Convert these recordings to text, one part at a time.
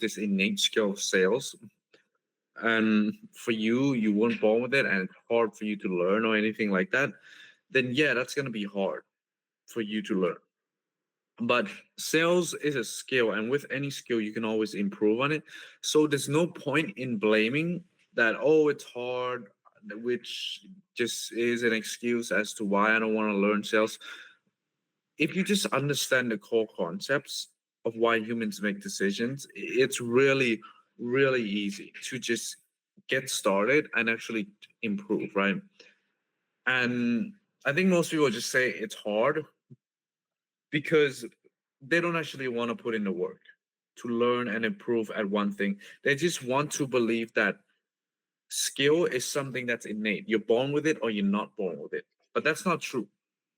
this innate skill of sales, and for you weren't born with it, and it's hard for you to learn or anything like that, then yeah, that's gonna be hard for you to learn. But sales is a skill, and with any skill you can always improve on it. So there's no point in blaming that, oh, it's hard, which just is an excuse as to why I don't want to learn sales. If you just understand the core concepts of why humans make decisions, it's really, really easy to just get started and actually improve, right? And I think most people just say it's hard because they don't actually want to put in the work to learn and improve at one thing. They just want to believe that skill is something that's innate. You're born with it or you're not born with it. But that's not true.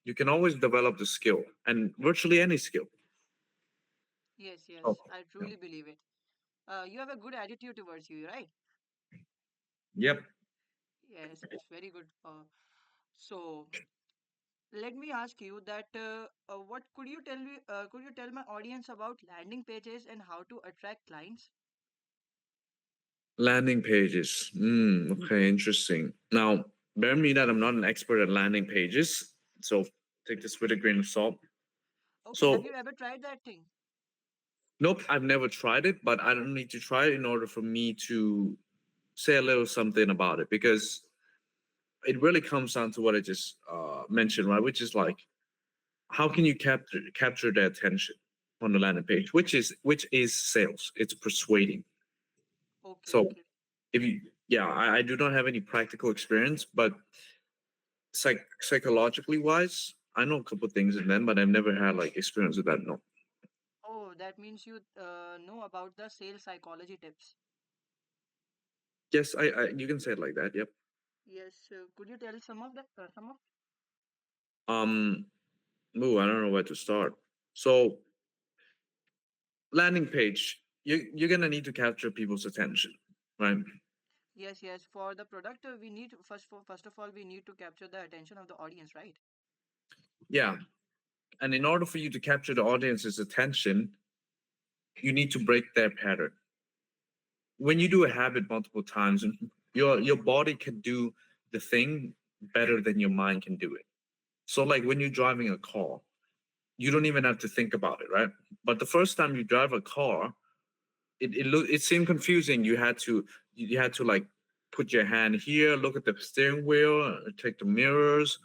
You can always develop the skill, and virtually any skill. Yes, Oh, yes, I yeah. truly believe it. You have a good attitude towards you, right? Yep. Yes, it's very good. So let me ask you that what could you tell me? Could you tell my audience about landing pages and how to attract clients? Landing pages. Okay, interesting. Now, bear in mind that I'm not an expert at landing pages, so take this with a grain of salt. Okay, have So, you ever tried that thing? nope, I've never tried it, but I don't need to try it in order for me to say a little something about it, because it really comes down to what I just mentioned, right? Which is like, how can you capture their attention on the landing page, which is sales. It's persuading. Okay, So okay. if you, yeah, I do not have any practical experience, but psychologically wise, I know a couple things in them, but I've never had like experience with that. No. Oh, that means you know about the sales psychology tips. Yes, I you can say it like that. Yep. Yes, could you tell some of that? Some of Um. Ooh, I don't know where to start. So landing page, you're gonna need to capture people's attention, right? Yes, yes. For the product, we need first of all we need to capture the attention of the audience, right? Yeah. And in order for you to capture the audience's attention, you need to break their pattern. When you do a habit multiple times, your body can do the thing better than your mind can do it. So like when you're driving a car, you don't even have to think about it, right? But the first time you drive a car, it seemed confusing. You had to like put your hand here, look at the steering wheel, take the mirrors,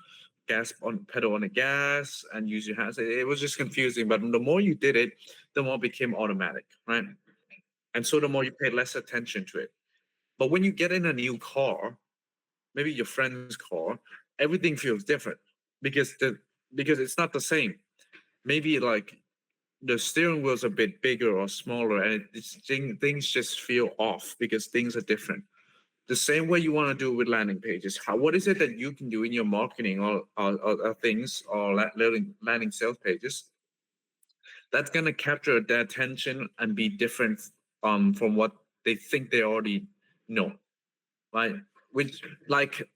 gas on pedal on the gas, and use your hands. It was just confusing. But the more you did it, the more it became automatic, right? And so the Yes, more you yes. pay less attention to it. But when you get in a new car, maybe your friend's car, everything feels different because it's not the same. Maybe like the steering wheel's a bit bigger or smaller, and things just feel off because things are different. The same way you want to do with landing pages. What is it that you can do in your marketing or things or landing sales pages that's going to capture their attention and be different from what they think they already know, right? Which like,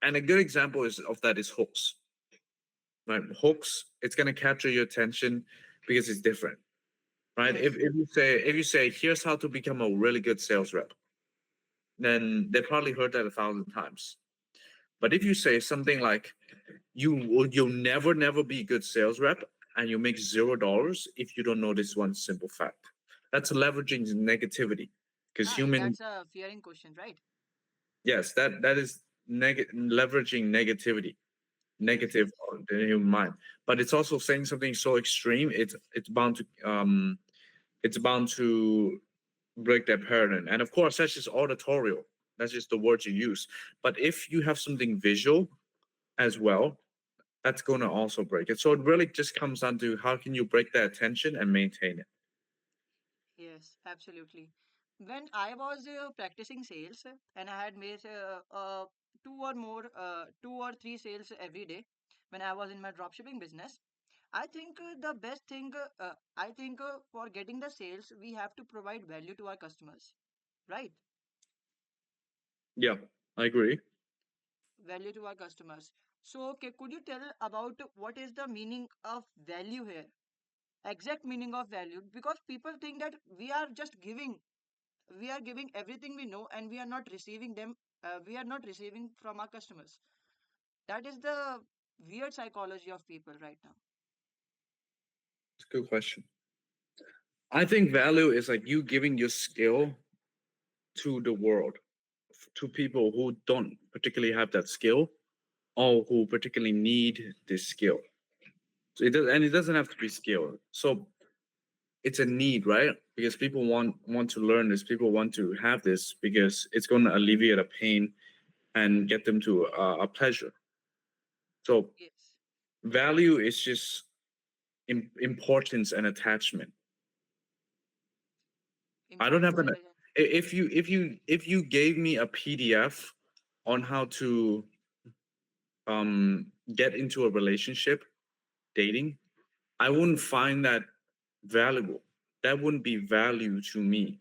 and a good example is of that is hooks, right? Hooks, it's going to capture your attention because it's different, right? If, Yes. if you say if you say here's how to become a really good sales rep, then they probably heard that 1,000 times. But if you say something like you'll never be a good sales rep and you make $0 if you don't know this one simple fact, that's leveraging negativity because Ah, human, that's a fearing question, right? yes, that is leveraging negativity, Yes, negative yes. on the human mind. But it's also saying something so extreme, it's bound to break that paradigm. And of course, that's just auditorial. That's just the words you use. But if you have something visual as well, that's going to also break it. So it really just comes down to how can you break that attention and maintain it. Yes, absolutely. When I was practicing sales and I had made two or three sales every day when I was in my dropshipping business, I think the best thing, I think for getting the sales, we have to provide value to our customers, right? Yeah, I agree. Value to our customers. So, okay, could you tell about what is the meaning of value here? exact meaning of value, because people think that we are giving everything we know, and we are not receiving from our customers. That is the weird psychology of people right now. It's a good question. I think value is like you giving your skill to the world, to people who don't particularly have that skill or who particularly need this skill. So and it doesn't have to be skill. So it's a need, right? Because people want to learn this. People want to have this because it's going to alleviate a pain and get them to a pleasure. So Yes. value is just importance and attachment. I don't have Importance an. and If you gave me a PDF on how to get into a relationship, dating, I wouldn't find that valuable. That wouldn't be value to me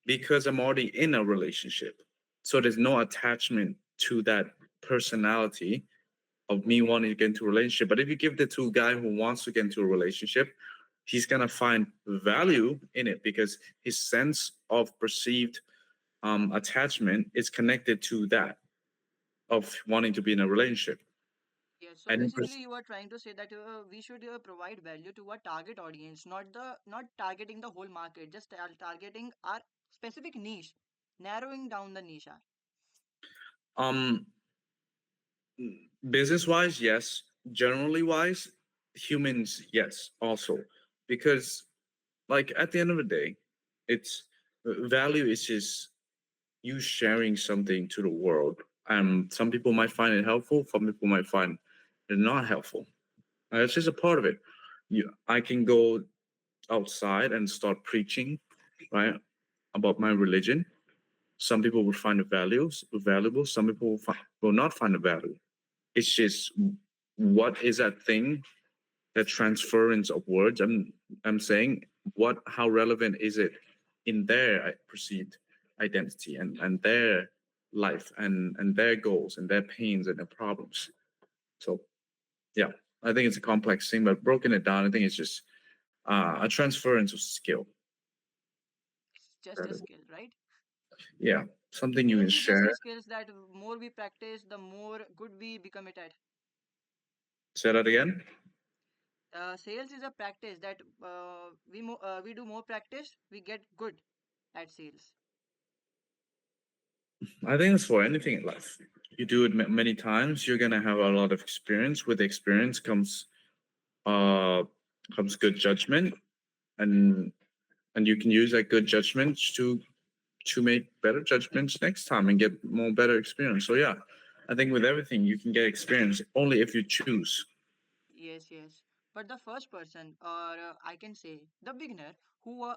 because I'm already in a relationship. So there's no attachment to that personality of me wanting to get into a relationship. But if you give it to a guy who wants to get into a relationship, he's gonna find value in it because his sense of perceived attachment is connected to that of wanting to be in a relationship. yes. So And basically, you are trying to say that we should provide value to our target audience, not targeting the whole market, just targeting our specific niche, narrowing down the niche. um, business wise, yes. Generally wise, humans, yes, also because like at the end of the day, it's value is just you sharing something to the world. Some people might find it helpful. Some people might find it not helpful. It's just a part of it. I can go outside and start preaching, right, about my religion. Some people will find it valuable. Some people will not find it valuable. It's just what is that thing, that transference of words. I'm saying how relevant is it in their perceived identity and their life and their goals and their pains and their problems. So yeah, I think it's a complex thing, but broken it down, I think it's just a transference of skill. It's just a skill, right? Yeah, something you can Sales is just share. a skills that more we practice, the more good we become it at. Say that again. Sales is a practice that we do more practice, we get good at sales. I think it's for anything in life. You do it many times, you're gonna have a lot of experience. With experience uh comes good judgment, and you can use that good judgment to make better judgments next time and get more better experience. So yeah, I think with everything you can get experience only if you choose. Yes, yes. But the first person, or I can say the beginner, who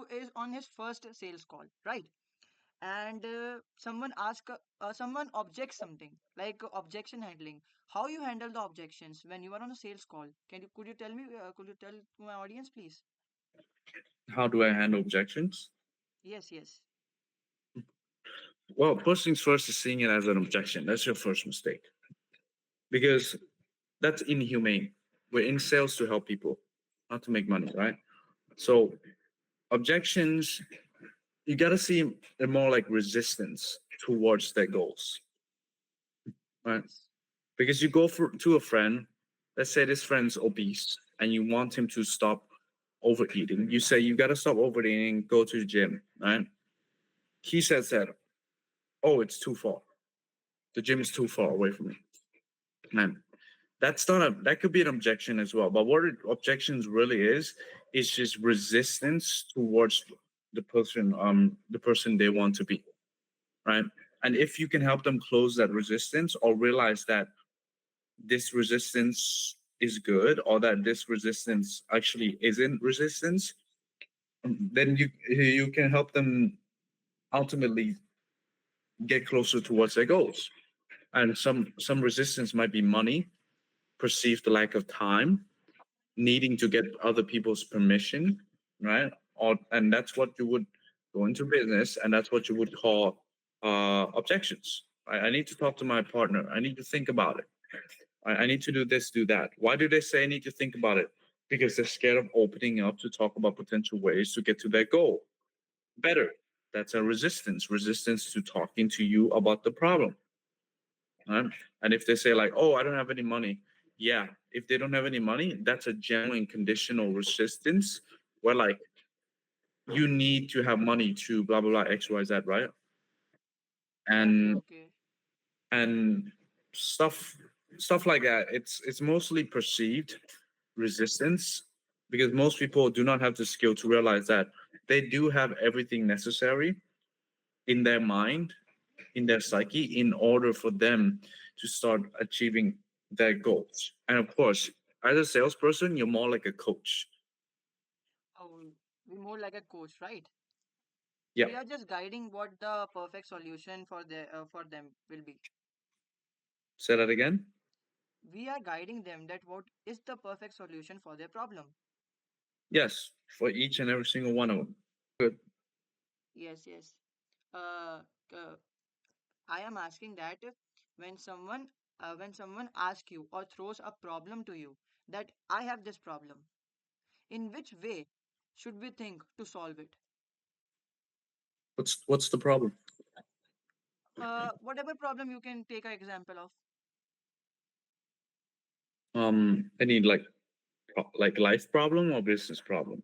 is on his first sales call, right? And someone objects something like objection handling. How you handle the objections when you are on a sales call? Could you tell me? Could you tell to my audience, please? How do I handle objections? Yes, yes, Well, first things first is seeing it as an objection. That's your first mistake because that's inhumane. We're in sales to help people, not to make money, right? So objections, you got to see them more like resistance towards their goals, right? yes, Because you go to a friend, let's say this friend's obese and you want him to stop overeating. You say you got to stop overeating, go to the gym, right? He says that, oh, it's too far. The gym is too far away from me. Man, that's not a that could be an objection as well. But what objections really is just resistance towards the person they want to be, right? And if you can help them close that resistance or realize that this resistance is good or that this resistance actually isn't resistance, then you can help them ultimately get closer towards their goals. And some resistance might be money, perceived lack of time, needing to get other people's permission, right? Or and that's what you would go into business, and that's what you would call objections. I need to talk to my partner. I need to think about it. I need to do this, do that. Why do they say I need to think about it? because they're scared of opening up to talk about potential ways to get to their goal better. That's a resistance to talking to you about the problem. Right? And if they say like, "Oh, I don't have any money," yeah, if they don't have any money, that's a genuine conditional resistance where like you need to have money to blah blah blah X Y Z, right? Okay, And okay. and stuff stuff like that. It's mostly perceived resistance because most people do not have the skill to realize that they do have everything necessary in their mind, in their psyche, in order for them to start achieving their goals. And of course, as a salesperson, you're more like a coach. Oh, we more like a coach, right? Yeah. We are just guiding what the perfect solution for them will be. Say that again. We are guiding them that what is the perfect solution for their problem. Yes, for each and every single one of them. Good. Yes, yes. Uh, uh, I am asking that when someone asks you or throws a problem to you that I have this problem, in which way should we think to solve it? What's the problem? Whatever problem you can take an example of, Any like like life problem or business problem?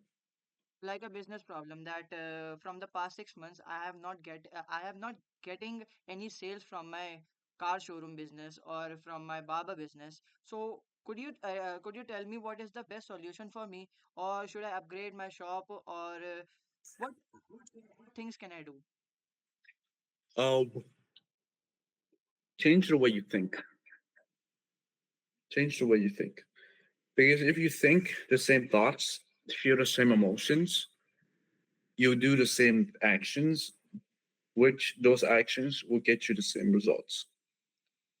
like a business problem that from the past 6 months I have not getting any sales from my car showroom business or from my barber business. So could you tell me what is the best solution for me, or should I upgrade my shop, or what what things can I do? Uh, change the way you think. Change the way you think. Because if you think the same thoughts, feel the same emotions, you do the same actions, which those actions will get you the same results.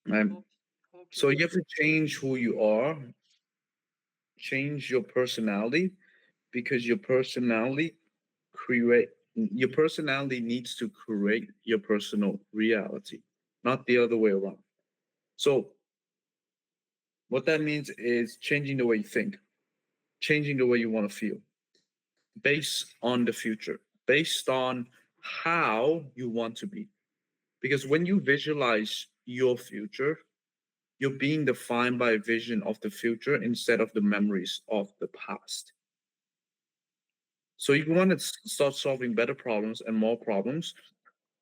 Right? Okay, okay, So you okay. have to change who you are, change your personality, because your personality needs to create your personal reality, not the other way around. So what that means is changing the way you think, changing the way you want to feel, based on the future, based on how you want to be. Because when you visualize your future, you're being defined by a vision of the future instead of the memories of the past. So if you want to start solving better problems and more problems,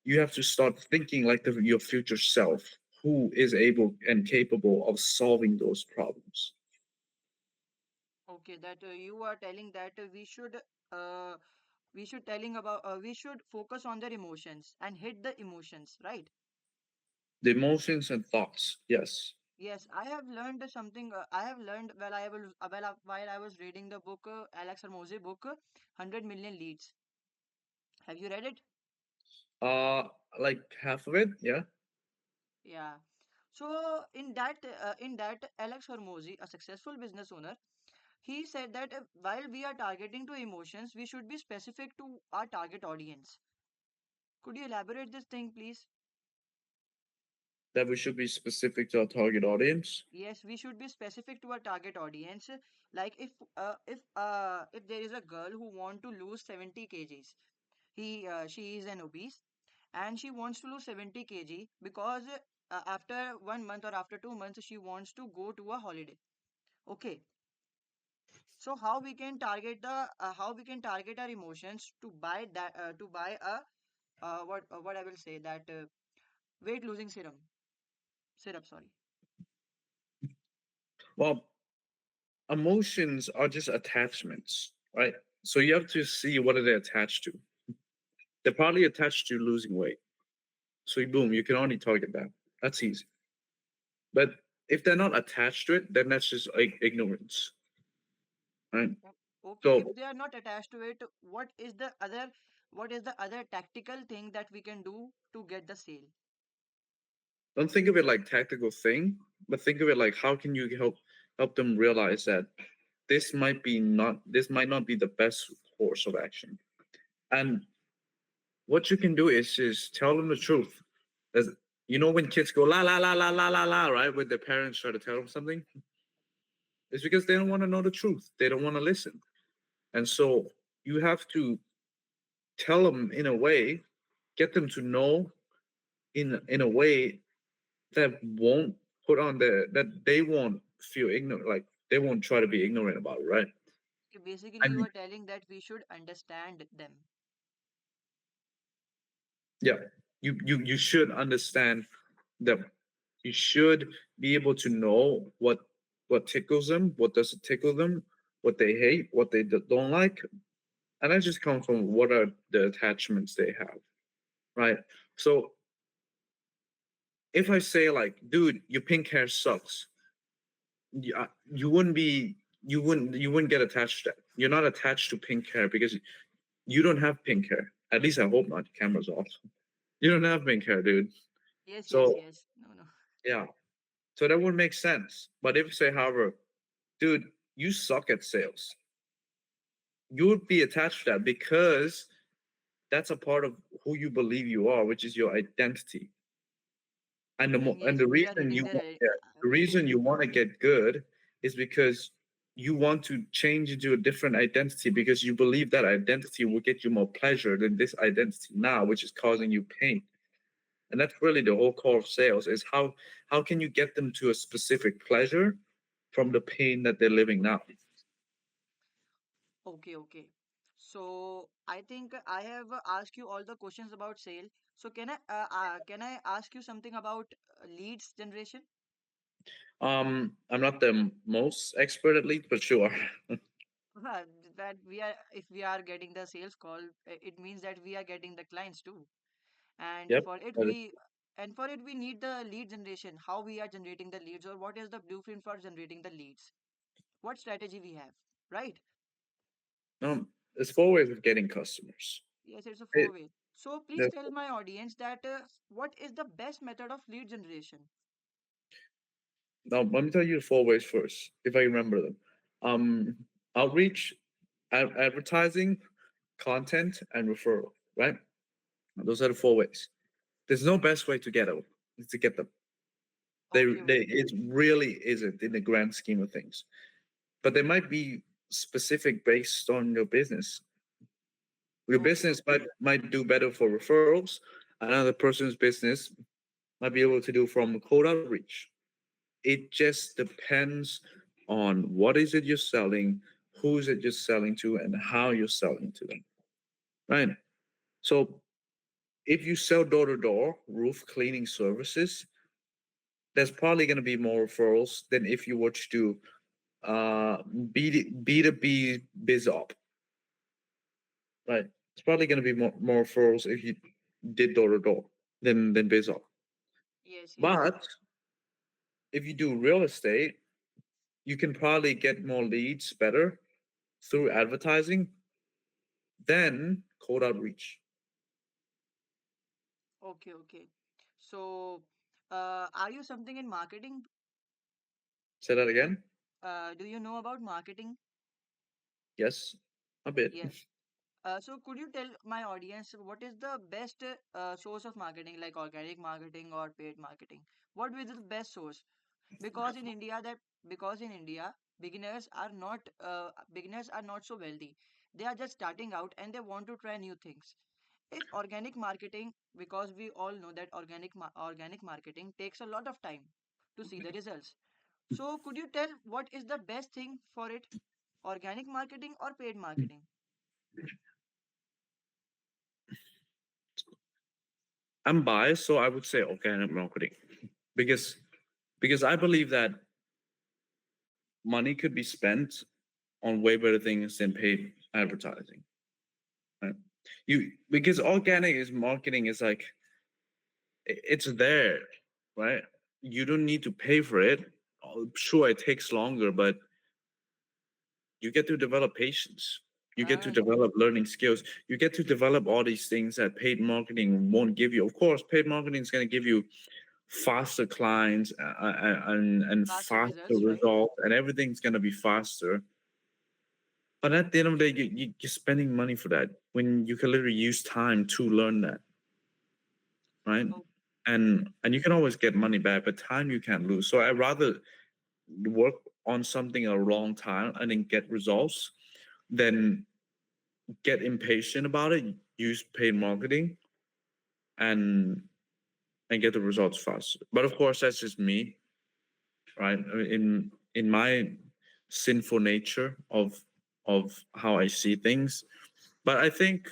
you have to start thinking like your future self, who is able and capable of solving those problems. Okay, that you are telling that uh, we should focus on their emotions and hit the emotions, right? The emotions and thoughts, yes. Yes, I have learned something. I have learned while I was reading the book, Alex Hormozzi book, 100 Million Leads. Have you read it? Uh, like half of it, yeah. Yeah. So in that Alex Hormozzi, a successful business owner, he said that while we are targeting to emotions, we should be specific to our target audience. Could you elaborate this thing, please? That we should be specific to our target audience. Yes, we should be specific to our target audience. Like if there is a girl who want to lose 70 kgs, she is an obese and she wants to lose 70 kg because after 1 month or after 2 months she wants to go to a holiday. Okay, so how we can target our emotions to buy a what I will say that weight losing syrup, sorry. Well, emotions are just attachments, right? So you have to see what are they attached to. They're probably attached to losing weight. So boom, you can only target that. That's easy. But if they're not attached to it, then that's just like ignorance, right? Yep. Okay, if So they are not attached to it, what is the other tactical thing that we can do to get the sale? don't think of it like tactical thing, but think of it like how can you help them realize that this might not be the best course of action. And what you can do is just tell them the truth. As you know, when kids go la la la la la la la, right? When their parents try to tell them something, It's because they don't want to know the truth. They don't want to listen. And so you have to tell them in a way, get them to know in a way that won't put on that they won't feel ignorant, like they won't try to be ignorant about it, right? Basically, I you mean, are telling that we should understand them. yeah, you should understand them. You should be able to know what tickles them, what doesn't tickle them, what they hate, what they don't like, and that just comes from what are the attachments they have, right? So if I say like, dude, your pink hair sucks, you wouldn't be you wouldn't get attached to that. You're not attached to pink hair because you don't have pink hair. At least I hope not. Camera's off. You don't have pink hair, dude. Yes, yes, So yes. No, no. yeah, so that would make sense. But if say, however, dude, you suck at sales, you would be attached to that because that's a part of who you believe you are, which is your identity. And Yes, the we are reason reading you the want, yeah, the reason you identity. want to get good is because you want to change into a different identity because you believe that identity will get you more pleasure than this identity now, which is causing you pain. And that's really the whole core of sales is how can you get them to a specific pleasure from the pain that they're living now. Okay, okay. So I think I have asked you all the questions about sale. So can I ask you something about leads generation? I'm not the most expert at least, but sure. Uh, that we are if we are getting the sales call, it means that we are getting the clients too. And Yep. for it that is- we need the lead generation. How we are generating the leads, or what is the blueprint for generating the leads? What strategy we have, right? there's four ways of getting customers. Yes, it's a It, four-way. So please there's tell my audience that what is the best method of lead generation? Now, let me tell you the four ways first, if I remember them. Um, Outreach, advertising, content, and referral. Right? Those are the four ways. There's no best way to get them. To get them. Okay, okay, It really isn't in the grand scheme of things. But they might be specific based on your business. Your okay, business okay. might do better for referrals. Another person's business might be able to do from cold outreach. It just depends on what is it you're selling, who is it you're selling to, and how you're selling to them. Right. So if you sell door to door roof cleaning services, there's probably going to be more referrals than if you were to do B2B biz op. Right. It's probably going to be more referrals if you did door to door than biz op. Yes, yes. But if you do real estate, you can probably get more leads better through advertising than cold outreach. Okay, okay. So, are you something in marketing? Say that again. Do you know about marketing? Yes, a bit. Yes. So could you tell my audience what is the best source of marketing, like organic marketing or paid marketing? What will be the best source? Because in India, beginners are not so wealthy. They are just starting out and they want to try new things. If organic marketing, because we all know that organic marketing takes a lot of time to see the results. So could you tell what is the best thing for it? Organic marketing or paid marketing? I'm biased, so I would say organic marketing because I believe that money could be spent on way better things than paid advertising. Right? You because organic is marketing is like it's there, right? You don't need to pay for it. Sure, it takes longer, but you get to develop patience. You get to And develop learning skills. You get to develop all these things that paid marketing won't give you. Of course, paid marketing is going to give you faster clients and faster faster results, right? results, and everything's going to be faster. But at the end of the day, you're spending money for that when you can literally use time to learn that, right? Oh, And you can always get money back, but time you can't lose. So I rather work on something a long time and then get results, then get impatient about it, use paid marketing, and get the results fast. But of course, that's just me, right? In my sinful nature of how I see things. But I think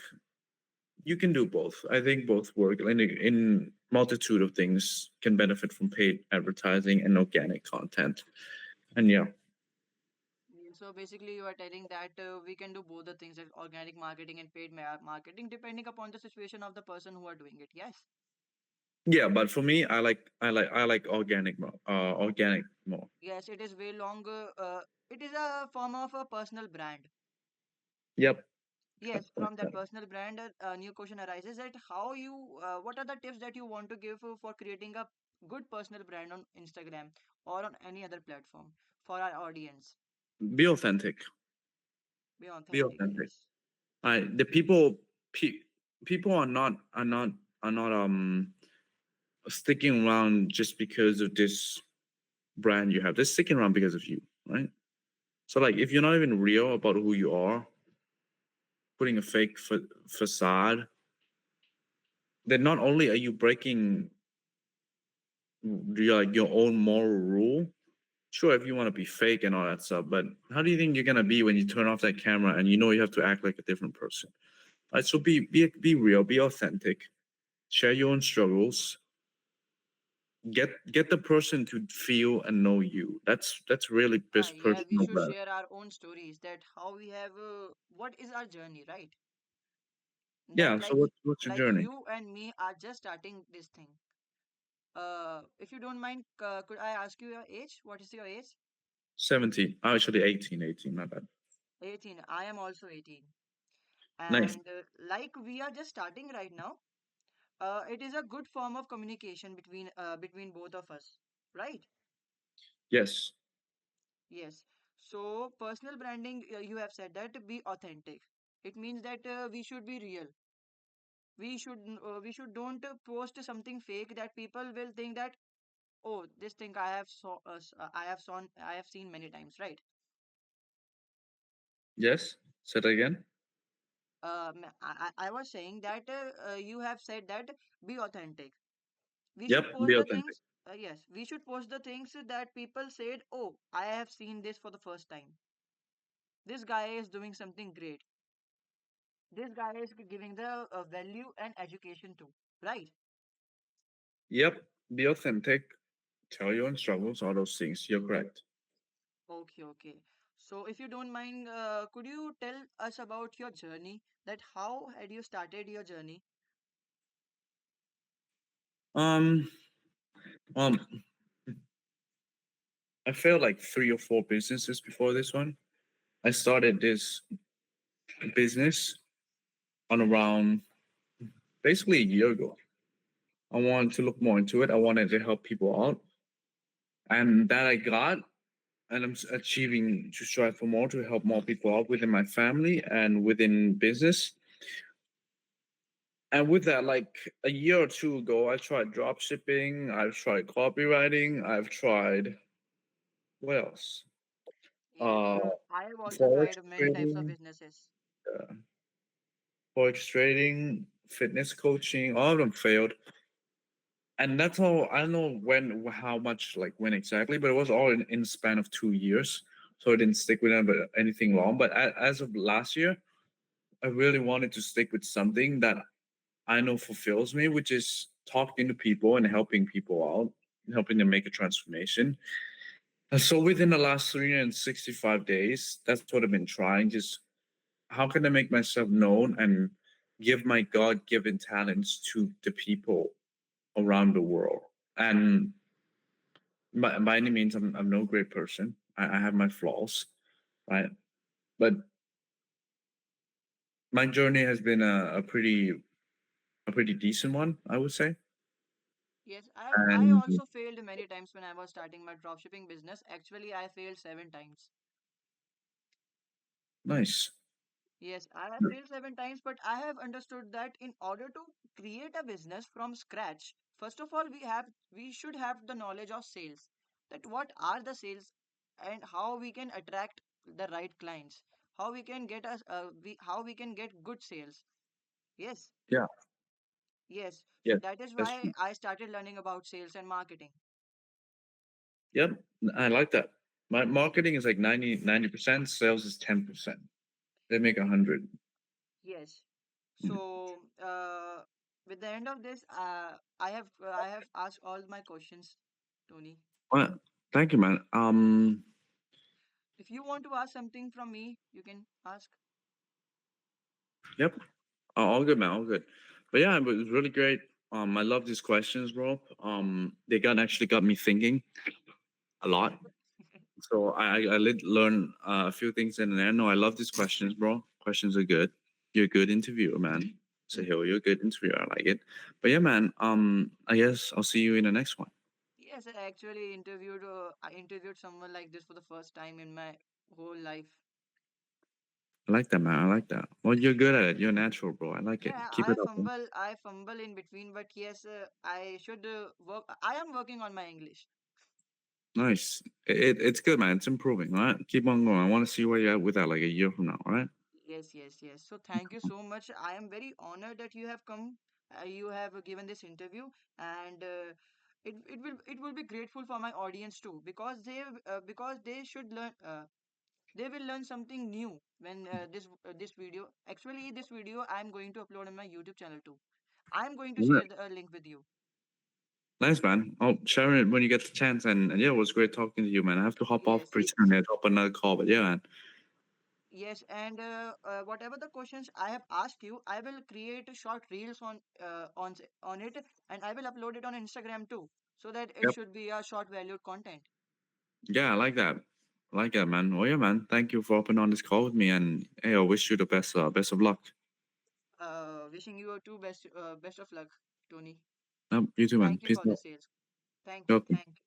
you can do both. I think both work. In multitude of things can benefit from paid advertising and organic content. And yeah, Yeah, so basically, you are telling that we can do both the things, like organic marketing and paid marketing, depending upon the situation of the person who are doing it. Yes. yeah. But for me, I like organic more. Yes, it is way longer. It is a form of a personal brand. Yep. Yes, from that personal brand, a new question arises that what are the tips that you want to give for creating a good personal brand on Instagram or on any other platform for our audience? Be authentic. Be Be authentic, authentic. yes. The people are not sticking around just because of this brand you have. They're sticking around because of you, right? So like, if you're not even real about who you are, putting a fake facade, then not only are you breaking your own moral rule. Sure, if you want to be fake and all that stuff, but how do you think you're gonna be when you turn off that camera and you know you have to act like a different person? Right. So be real, be authentic, share your own struggles, get the person to feel and know you. That's really Yeah, best yeah, we personal should brand. share our own stories that how we have, what is our journey, right? That Yeah. So what's your like journey? you and me are just starting this thing. If you don't mind, could I ask you your age? What is your age? 17. Oh, actually 18. 18. My bad. 18. I am also 18. Nice. And like we are just starting right now, it is a good form of communication between both of us, right? Yes. Yes. So personal branding, you have said that be authentic. It means that we should be real. We should don't post something fake that people will think that, oh, this thing I have seen many times, right? Yes. Say that again. I was saying that you have said that be authentic. We Yep. should Be post the authentic. things. Yes, we should post the things that people said, oh, I have seen this for the first time. This guy is doing something great. This guy is giving the value and education too, right? Yep. Be authentic. Tell your own struggles. All those things. You're correct. Okay, okay. So, if you don't mind, could you tell us about your journey? That how had you started your journey? Um. Um. I failed like 3 or 4 businesses before this one. I started this business on around basically a year ago. I wanted to look more into it. I wanted to help people out, and that I got. And I'm achieving to strive for more to help more people out within my family and within business. And with that, like a year or two ago, I tried drop shipping. I've tried copywriting. I've tried what else? Yes, Uh, I have also forex tried many types of trading, businesses. uh, fitness coaching. All of them failed, and that's all. I don't know when, how much, like when exactly, but it was all in the span of 2 years. So I didn't stick with them, but anything long. But as of last year, I really wanted to stick with something that I know fulfills me, which is talking to people and helping people out, helping them make a transformation. And so within the last 365 days, that's what I've been trying. Just how can I make myself known and give my God given talents to the people around the world? And by any means, I'm no great person. I have my flaws, right? But my journey has been a pretty decent one, I would say. Yes, I And also failed many times when I was starting my dropshipping business. Actually, I failed 7 times. nice. Yes, I have failed 7 times, but I have understood that in order to create a business from scratch, first of all, we should have the knowledge of sales. That what are the sales? and how we can attract the right clients, how we can get us how we can get good sales. Yes, Yeah. yes. So Yes. that is That's why true. I started learning about sales and marketing. Yep. I like that. My marketing is like 90%, sales is 10%. They make 100. Yes. Mm. So with the end of this, I have asked all my questions, Tony. Well, thank you, man. If you want to ask something from me, you can ask. Yep. All good, man. All good. But yeah, it was really great. I love these questions, bro. They got actually got me thinking a lot. So I learn a few things in there. No, I love these questions, bro. Questions are good. You're a good interviewer, man. So here, you're a good interviewer. I like it. But yeah, man. I guess I'll see you in the next one. Yes, I actually interviewed someone like this for the first time in my whole life. I like that, man. I like that. Well, you're good at it. You're natural, bro. I like it. Yeah, Keep it up, man. I fumble in between, but yes, I should work. I am working on my English. Nice. It's good, man. It's improving. All right. Keep on going. I want to see where you're at with that like a year from now. All right. Yes, yes, yes. So thank you so much. I am very honored that you have come. You have given this interview, and it will be grateful for my audience too, because they should learn. They will learn something new when this video. Actually, this video I am going to upload on my YouTube channel too. I am going to All right. share the link with you. Nice, man. I'll share it when you get the chance. And yeah, it was great talking to you, man. I have to hop off Yes, pretty yes. soon. I have to hop on another call. But yeah, man. Yes, and whatever the questions I have asked you, I will create a short reels on it, and I will upload it on Instagram too, so that it Yep. should be a short valued content. Yeah, I like that. I like that, man. Well, yeah, man. Thank you for hopping on this call with me. And hey, I wish you the best, best of luck. Wishing you a best of luck, Tony. You too, man. Thank you Peace for the out. sales. Thank You're you, welcome. thank you.